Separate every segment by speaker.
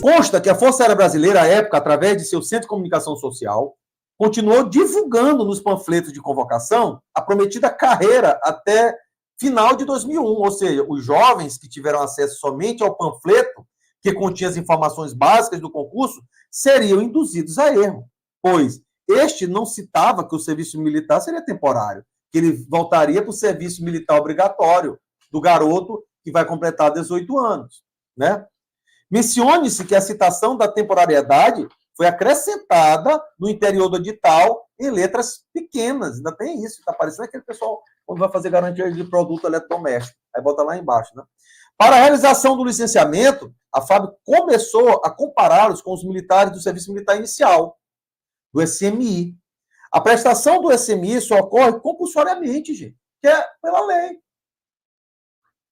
Speaker 1: Consta que a Força Aérea Brasileira, à época, através de seu Centro de Comunicação Social, continuou divulgando nos panfletos de convocação a prometida carreira até final de 2001, ou seja, os jovens que tiveram acesso somente ao panfleto, que continha as informações básicas do concurso, seriam induzidos a erro, pois este não citava que o serviço militar seria temporário, que ele voltaria para o serviço militar obrigatório do garoto que vai completar 18 anos, né? Mencione-se que a citação da temporariedade foi acrescentada no interior do edital em letras pequenas. Ainda tem isso, está parecendo aquele pessoal quando vai fazer garantia de produto eletrodoméstico. Aí bota lá embaixo, né? Para a realização do licenciamento, a FAB começou a compará-los com os militares do Serviço Militar Inicial, do SMI. A prestação do SMI só ocorre compulsoriamente, gente, que é pela lei.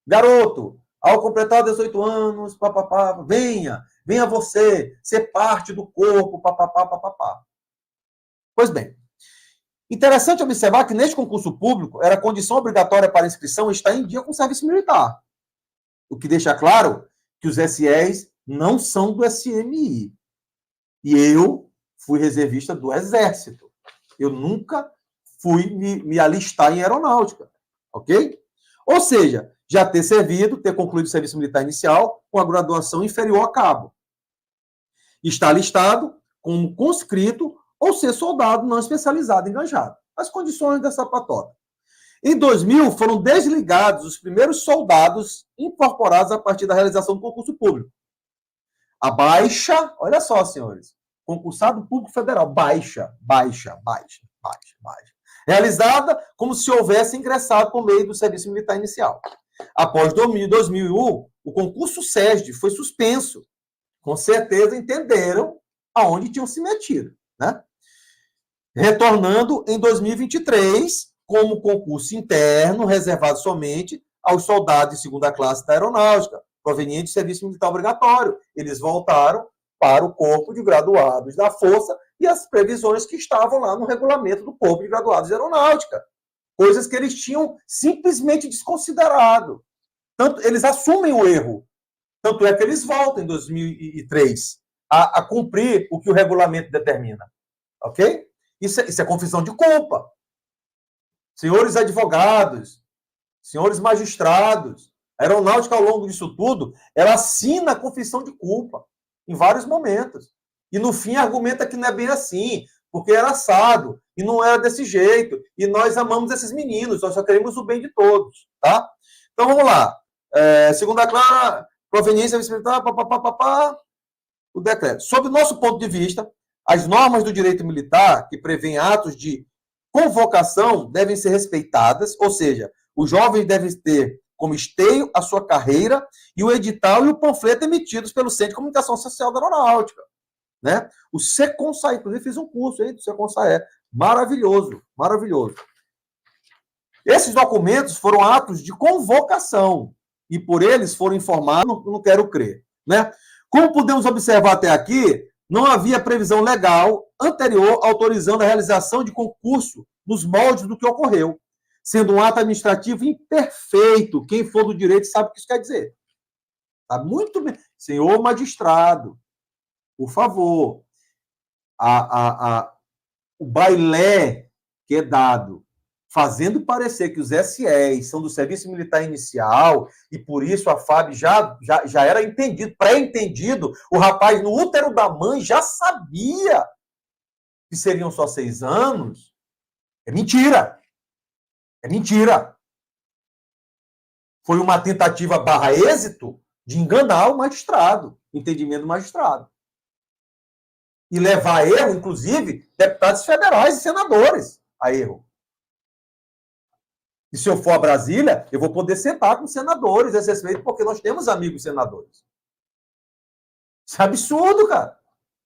Speaker 1: Garoto, ao completar 18 anos, papapá, venha você ser parte do corpo, papapá, papapá. Pois bem, interessante observar que neste concurso público era condição obrigatória para inscrição estar em dia com o serviço militar, o que deixa claro que os SEs não são do SMI. E eu fui reservista do Exército. Eu nunca fui me alistar em aeronáutica, ok? Ou seja, já ter servido, ter concluído o serviço militar inicial com a graduação inferior a cabo. Estar alistado como conscrito ou ser soldado não especializado enganjado. As condições dessa patota. Em 2000, foram desligados os primeiros soldados incorporados a partir da realização do concurso público. A baixa, olha só, senhores, concursado público federal, baixa. Realizada como se houvesse ingressado por meio do serviço militar inicial. Após 2001, o concurso SESD foi suspenso. Com certeza entenderam aonde tinham se metido, né? Retornando em 2023, como concurso interno, reservado somente aos soldados de segunda classe da aeronáutica, provenientes do serviço militar obrigatório. Eles voltaram para o corpo de graduados da Força e as previsões que estavam lá no regulamento do corpo de graduados de aeronáutica. Coisas que eles tinham simplesmente desconsiderado. Tanto, eles assumem o erro. Tanto é que eles voltam em 2003 a cumprir o que o regulamento determina. Ok? Isso é confissão de culpa. Senhores advogados, senhores magistrados, a aeronáutica, ao longo disso tudo, ela assina a confissão de culpa em vários momentos. E, no fim, argumenta que não é bem assim, porque era assado, e não era desse jeito, e nós amamos esses meninos, nós só queremos o bem de todos, tá? Então, vamos lá. Segunda clara, proveniência militar, o decreto. Sob o nosso ponto de vista, as normas do direito militar, que prevêem atos de convocação, devem ser respeitadas, ou seja, os jovens devem ter como esteio a sua carreira e o edital e o panfleto emitidos pelo Centro de Comunicação Social da Aeronáutica. Né? O Seconsae, inclusive fiz um curso aí do Seconsae, maravilhoso, maravilhoso. Esses documentos foram atos de convocação e por eles foram informados, não quero crer. Né? Como podemos observar até aqui, não havia previsão legal anterior autorizando a realização de concurso nos moldes do que ocorreu, sendo um ato administrativo imperfeito. Quem for do direito sabe o que isso quer dizer. Tá muito bem. Senhor magistrado, por favor, o bailé que é dado, fazendo parecer que os SEs são do Serviço Militar Inicial, e por isso a FAB já era entendido, pré-entendido, o rapaz no útero da mãe já sabia que seriam só 6 anos, é mentira. É mentira. Foi uma tentativa barra êxito de enganar o magistrado, o entendimento do magistrado. E levar a erro, inclusive, deputados federais e senadores a erro. E se eu for a Brasília, eu vou poder sentar com senadores a esse respeito, porque nós temos amigos senadores. Isso é absurdo, cara.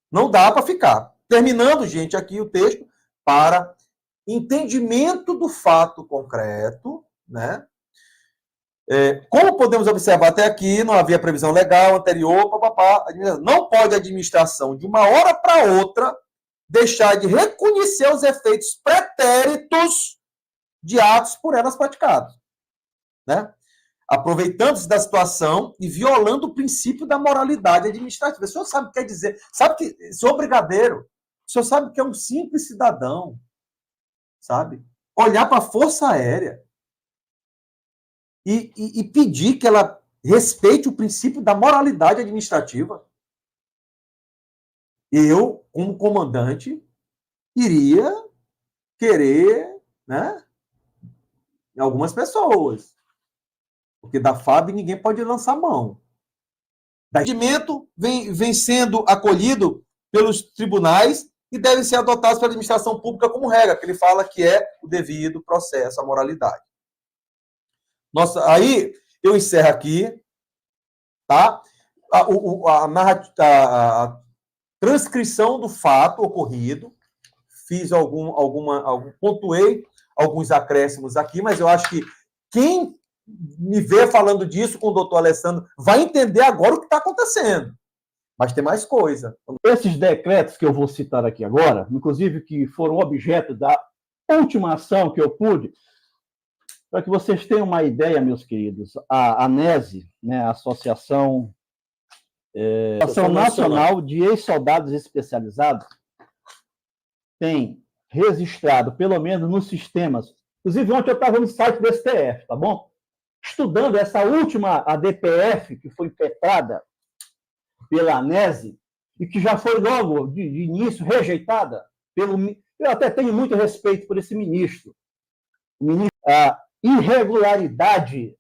Speaker 1: Não dá para ficar. Terminando, gente, aqui o texto para entendimento do fato concreto, né? Como podemos observar até aqui, não havia previsão legal anterior, não pode a administração, de uma hora para outra, deixar de reconhecer os efeitos pretéritos de atos por elas praticados. Né? aproveitando-se da situação e violando o princípio da moralidade administrativa. O senhor sabe o que quer dizer? Sabe que, senhor brigadeiro, o senhor sabe que é um simples cidadão, sabe? Olhar para a Força Aérea e pedir que ela respeite o princípio da moralidade administrativa. Eu, como comandante, iria querer, né, algumas pessoas. Porque da FAB ninguém pode lançar mão. O rendimento vem sendo acolhido pelos tribunais e deve ser adotado pela administração pública como regra, que ele fala que é o devido processo, a moralidade. Nossa, aí eu encerro aqui, tá? A transcrição do fato ocorrido, fiz pontuei alguns acréscimos aqui, mas eu acho que quem me vê falando disso com o doutor Alessandro vai entender agora o que está acontecendo. Mas tem mais coisa.
Speaker 2: Esses decretos que eu vou citar aqui agora, inclusive que foram objeto da última ação que eu pude, para que vocês tenham uma ideia, meus queridos, a ANESE, né, a Associação Nacional de Ex-Soldados Especializados, tem registrado, pelo menos nos sistemas, inclusive ontem eu estava no site do STF, tá bom? Estudando essa última ADPF, que foi impetrada pela ANESE, e que já foi logo, de início, rejeitada pelo... Eu até tenho muito respeito por esse ministro. O ministro, a irregularidade.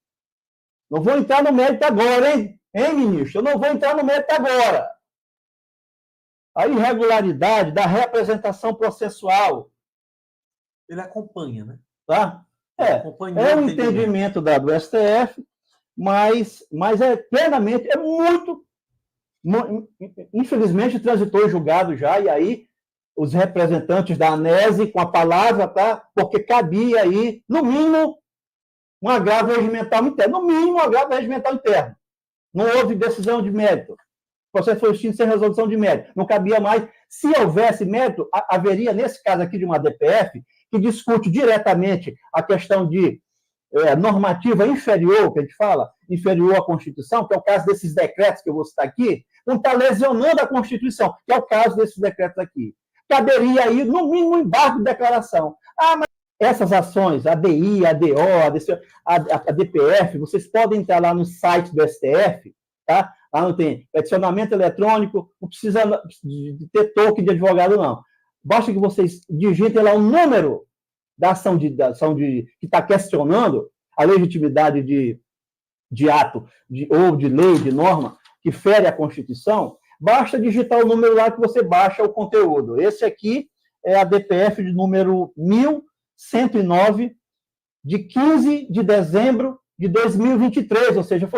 Speaker 2: Não vou entrar no mérito agora, hein, ministro? Eu não vou entrar no mérito agora. A irregularidade da representação processual.
Speaker 1: Ele acompanha, né?
Speaker 2: Tá? É um entendimento do STF, mas é plenamente, é muito... Infelizmente, transitou em julgado já, e aí os representantes da ANESE com a palavra, tá? Porque cabia aí, no mínimo, um agravo regimental interno. No mínimo, um agravo regimental interno. Não houve decisão de mérito. O processo foi extinto sem resolução de mérito. Não cabia mais. Se houvesse mérito, haveria, nesse caso aqui de uma DPF, que discute diretamente a questão de normativa inferior, que a gente fala, inferior à Constituição, que é o caso desses decretos que eu vou citar aqui, não está lesionando a Constituição, que é o caso desses decretos aqui. Caberia aí, no mínimo, um embargo de declaração. Mas essas ações, a DI, a DO, a DPF, vocês podem entrar lá no site do STF, tá? Lá não tem peticionamento eletrônico, não precisa de ter token de advogado, não. Basta que vocês digitem lá o número da ação que está questionando a legitimidade de ato ou de lei, de norma, que fere a Constituição, basta digitar o número lá que você baixa o conteúdo. Esse aqui é a DPF de número 1109, de 15 de dezembro de 2023, ou seja,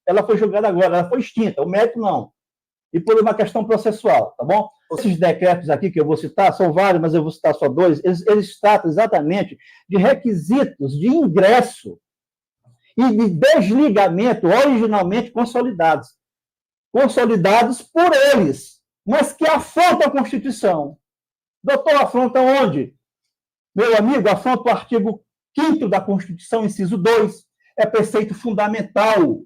Speaker 2: ela foi julgada agora, ela foi extinta, o mérito não. E por uma questão processual, tá bom? Esses decretos aqui que eu vou citar, são vários, mas eu vou citar só dois, eles tratam exatamente de requisitos de ingresso e de desligamento originalmente consolidados. Consolidados por eles, mas que afrontam a Constituição. Doutor, afronta onde? Meu amigo, afronta o artigo 5º da Constituição, inciso 2. É preceito fundamental.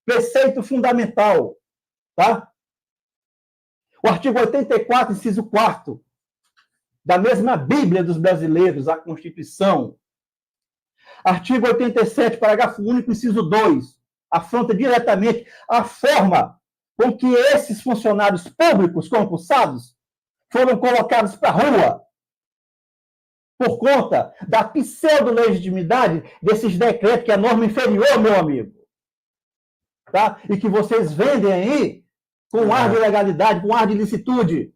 Speaker 2: Preceito fundamental. Tá? O artigo 84, inciso 4º, da mesma Bíblia dos brasileiros, a Constituição. Artigo 87, parágrafo único, inciso 2, afronta diretamente a forma com que esses funcionários públicos concursados foram colocados para a rua por conta da pseudo-legitimidade desses decretos, que é a norma inferior, meu amigo. Tá? E que vocês vendem aí com ar de legalidade, com ar de licitude.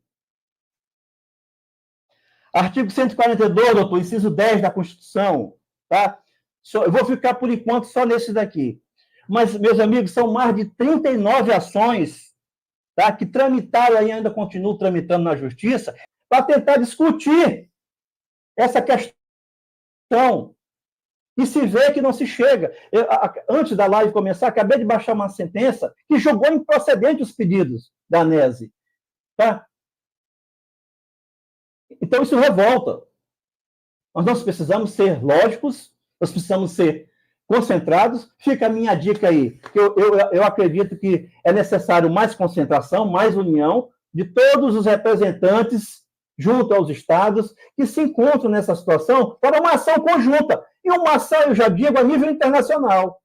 Speaker 2: Artigo 142, doutor, inciso 10 da Constituição. Tá? Eu vou ficar, por enquanto, só nesse daqui. Mas, meus amigos, são mais de 39 ações, tá, que tramitaram e ainda continuam tramitando na Justiça para tentar discutir essa questão. E se vê que não se chega. Antes da live começar, acabei de baixar uma sentença que julgou improcedente os pedidos da ANESE. Tá? Então, isso revolta. Nós precisamos ser lógicos, nós precisamos ser concentrados. Fica a minha dica aí, que eu acredito que é necessário mais concentração, mais união de todos os representantes junto aos estados que se encontram nessa situação para uma ação conjunta. E uma ação, eu já digo, a nível internacional.